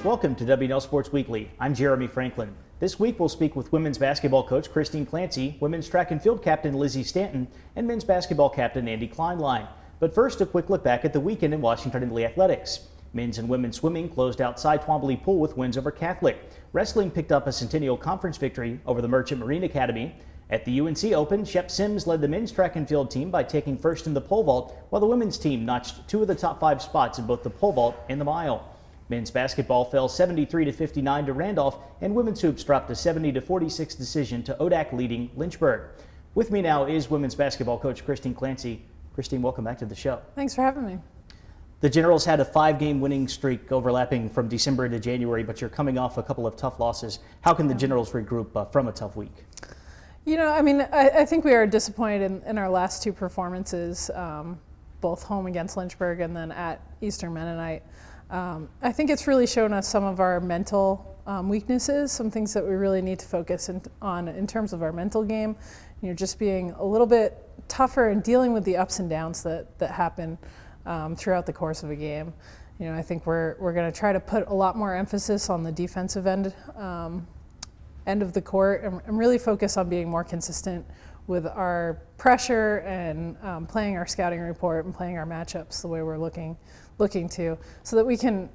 Welcome to WNL Sports Weekly. I'm Jeremy Franklin. This week we'll speak with women's basketball coach Clancy, women's track and field captain Lizzy Stanton, and men's basketball captain Kleinlein. But first, a quick look back at the weekend in Washington Indley athletics. Men's and women's swimming closed out Cy Twombly Pool with wins over Catholic. Wrestling picked up a Centennial Conference victory over the Merchant Marine Academy. At the UNC Open, Shep Sims led the men's track and field team by taking first in the pole vault, while the women's team notched 2 of the top 5 spots in both the pole vault and the mile. Men's basketball fell 73-59 to Randolph, and women's hoops dropped a 70-46 decision to ODAC leading Lynchburg. With me now is women's basketball coach Clancy. Christine, welcome back to the show. Thanks for having me. The Generals had a 5-game winning streak overlapping from December into January, but you're coming off a couple of tough losses. How can the Generals regroup from a tough week? You know, I think we are disappointed in our last 2 performances, both home against Lynchburg and then at Eastern Mennonite. I think it's really shown us some of our mental weaknesses, some things that we really need to focus on in terms of our mental game. You know, just being a little bit tougher and dealing with the ups and downs that happen throughout the course of a game. You know, I think we're going to try to put a lot more emphasis on the defensive end of the court and really focus on being more consistent with our pressure and playing our scouting report and playing our matchups the way we're looking to, so that we can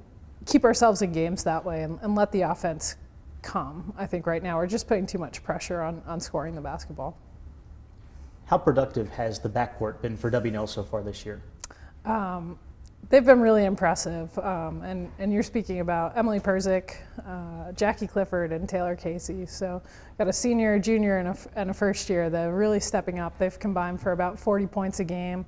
keep ourselves in games that way and let the offense come. I think right now we're just putting too much pressure on scoring the basketball. How productive has the backcourt been for WNL so far this year? They've been really impressive, and you're speaking about Emily Perzik, Jackie Clifford, and Taylor Casey. So got a senior, junior, and a first year. They're really stepping up. They've combined for about 40 points a game,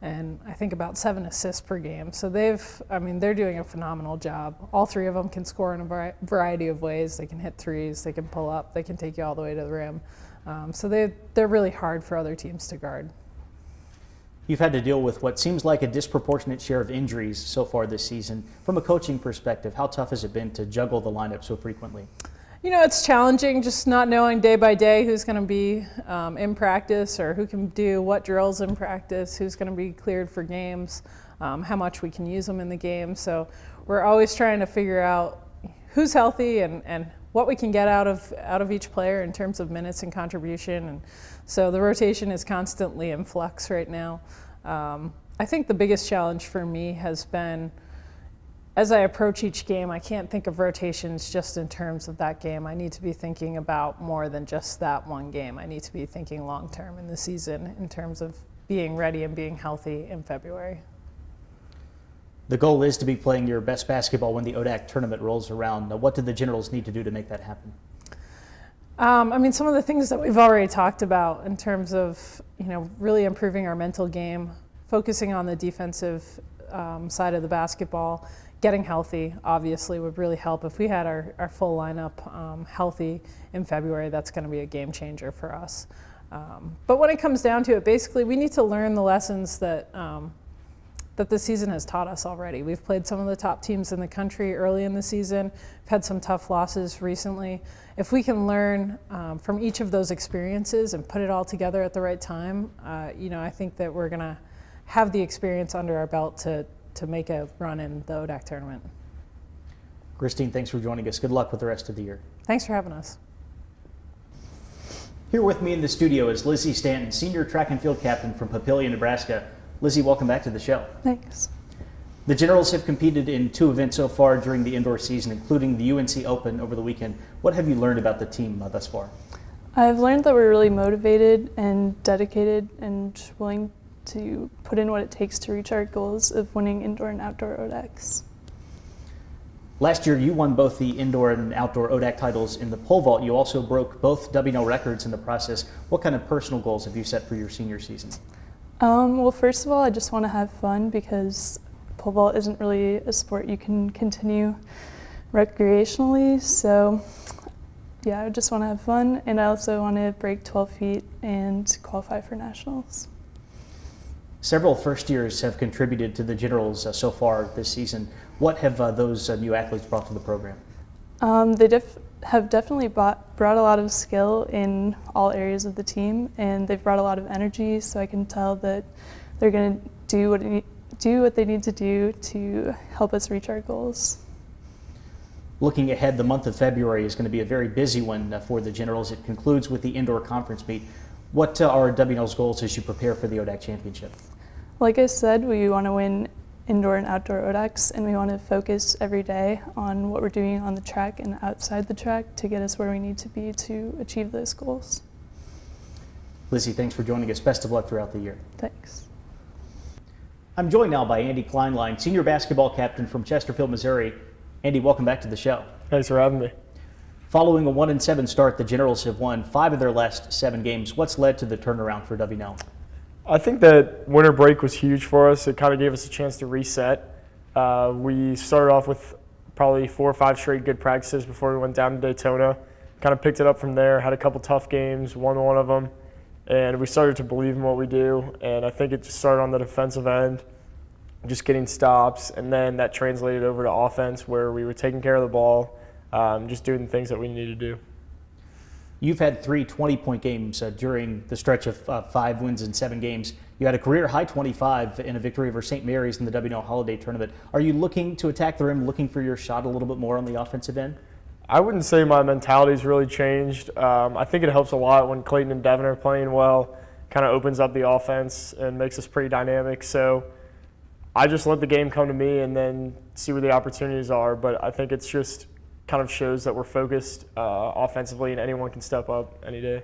and I think about 7 assists per game. So they're doing a phenomenal job. All 3 of them can score in a variety of ways. They can hit threes, they can pull up, they can take you all the way to the rim. So they're really hard for other teams to guard. You've had to deal with what seems like a disproportionate share of injuries so far this season. From a coaching perspective, how tough has it been to juggle the lineup so frequently? You know, it's challenging just not knowing day by day who's going to be in practice or who can do what drills in practice, who's going to be cleared for games, how much we can use them in the game. So we're always trying to figure out who's healthy and what we can get out of each player in terms of minutes and contribution. And so the rotation is constantly in flux right now. I think the biggest challenge for me has been, as I approach each game, I can't think of rotations just in terms of that game. I need to be thinking about more than just that one game. I need to be thinking long term in the season in terms of being ready and being healthy in February. The goal is to be playing your best basketball when the ODAC tournament rolls around. Now, what do the Generals need to do to make that happen? Some of the things that we've already talked about in terms of, you know, really improving our mental game, focusing on the defensive side of the basketball, getting healthy obviously would really help. If we had our full lineup healthy in February, that's going to be a game changer for us. But when it comes down to it, basically we need to learn the lessons that the season has taught us already. We've played some of the top teams in the country early in the season. We've had some tough losses recently. If we can learn from each of those experiences and put it all together at the right time, I think that we're going to have the experience under our belt to make a run in the ODAC tournament. Christine, thanks for joining us. Good luck with the rest of the year. Thanks for having us. Here with me in the studio is Lizzy Stanton, senior track and field captain from Papillion, Nebraska. Lizzy, welcome back to the show. Thanks. The Generals have competed in 2 events so far during the indoor season, including the UNC Open over the weekend. What have you learned about the team thus far? I've learned that we're really motivated and dedicated and willing to put in what it takes to reach our goals of winning indoor and outdoor ODACs. Last year, you won both the indoor and outdoor ODAC titles in the pole vault. You also broke both WNL records in the process. What kind of personal goals have you set for your senior season? Well, first of all, I just want to have fun because pole vault isn't really a sport you can continue recreationally. So, yeah, I just want to have fun, and I also want to break 12 feet and qualify for nationals. Several first years have contributed to the Generals so far this season. What have those new athletes brought to the program? They have definitely brought a lot of skill in all areas of the team, and they've brought a lot of energy, so I can tell that they're going to do what they need to do to help us reach our goals. Looking ahead, the month of February is going to be a very busy one for the Generals. It concludes with the indoor conference meet. What are WNL's goals as you prepare for the ODAC championship? Like I said, we want to win indoor and outdoor ODACs, and we want to focus every day on what we're doing on the track and outside the track to get us where we need to be to achieve those goals. Lizzy, thanks for joining us. Best of luck throughout the year. Thanks. I'm joined now by Andy Kleinlein, senior basketball captain from Chesterfield, Missouri. Andy, welcome back to the show. Thanks for having me. Following a 1-7 start, the Generals have won 5 of their last 7 games. What's led to the turnaround for WNL? I think that winter break was huge for us. It kind of gave us a chance to reset. We started off with probably 4 or 5 straight good practices before we went down to Daytona. Kind of picked it up from there, had a couple tough games, won one of them, and we started to believe in what we do. And I think it just started on the defensive end, just getting stops, and then that translated over to offense where we were taking care of the ball, just doing the things that we needed to do. You've had 3 20-point games during the stretch of 5 wins in 7 games. You had a career high 25 in a victory over St. Mary's in the WNL Holiday Tournament. Are you looking to attack the rim, looking for your shot a little bit more on the offensive end? I wouldn't say my mentality's really changed. I think it helps a lot when Clayton and Devin are playing well. Kind of opens up the offense and makes us pretty dynamic. So I just let the game come to me and then see where the opportunities are. But I think it's just kind of shows that we're focused offensively and anyone can step up any day.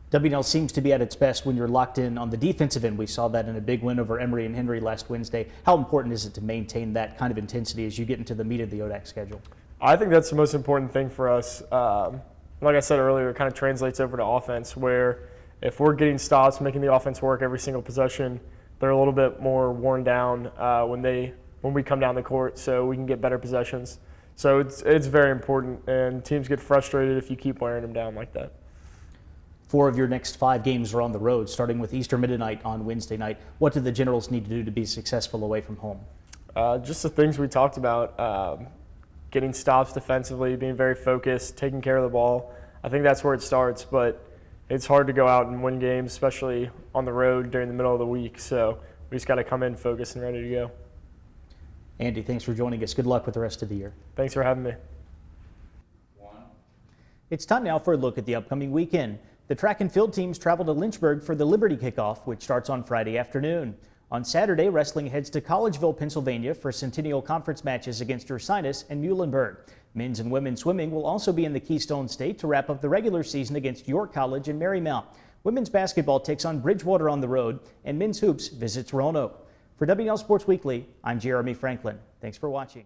WNL seems to be at its best when you're locked in on the defensive end. We saw that in a big win over Emory and Henry last Wednesday. How important is it to maintain that kind of intensity as you get into the meat of the ODAC schedule? I think that's the most important thing for us. Like I said earlier, it kind of translates over to offense where if we're getting stops, making the offense work every single possession, they're a little bit more worn down when we come down the court so we can get better possessions. So it's very important, and teams get frustrated if you keep wearing them down like that. 4 of your next 5 games are on the road, starting with Eastern Mennonite on Wednesday night. What do the Generals need to do to be successful away from home? Just the things we talked about, getting stops defensively, being very focused, taking care of the ball. I think that's where it starts, but it's hard to go out and win games, especially on the road during the middle of the week. So we just got to come in focused and ready to go. Andy, thanks for joining us. Good luck with the rest of the year. Thanks for having me. It's time now for a look at the upcoming weekend. The track and field teams travel to Lynchburg for the Liberty Kickoff, which starts on Friday afternoon. On Saturday, wrestling heads to Collegeville, Pennsylvania for Centennial Conference matches against Ursinus and Muhlenberg. Men's and women's swimming will also be in the Keystone State to wrap up the regular season against York College and Marymount. Women's basketball takes on Bridgewater on the road, and men's hoops visits Roanoke. For WNL Sports Weekly, I'm Jeremy Franklin. Thanks for watching.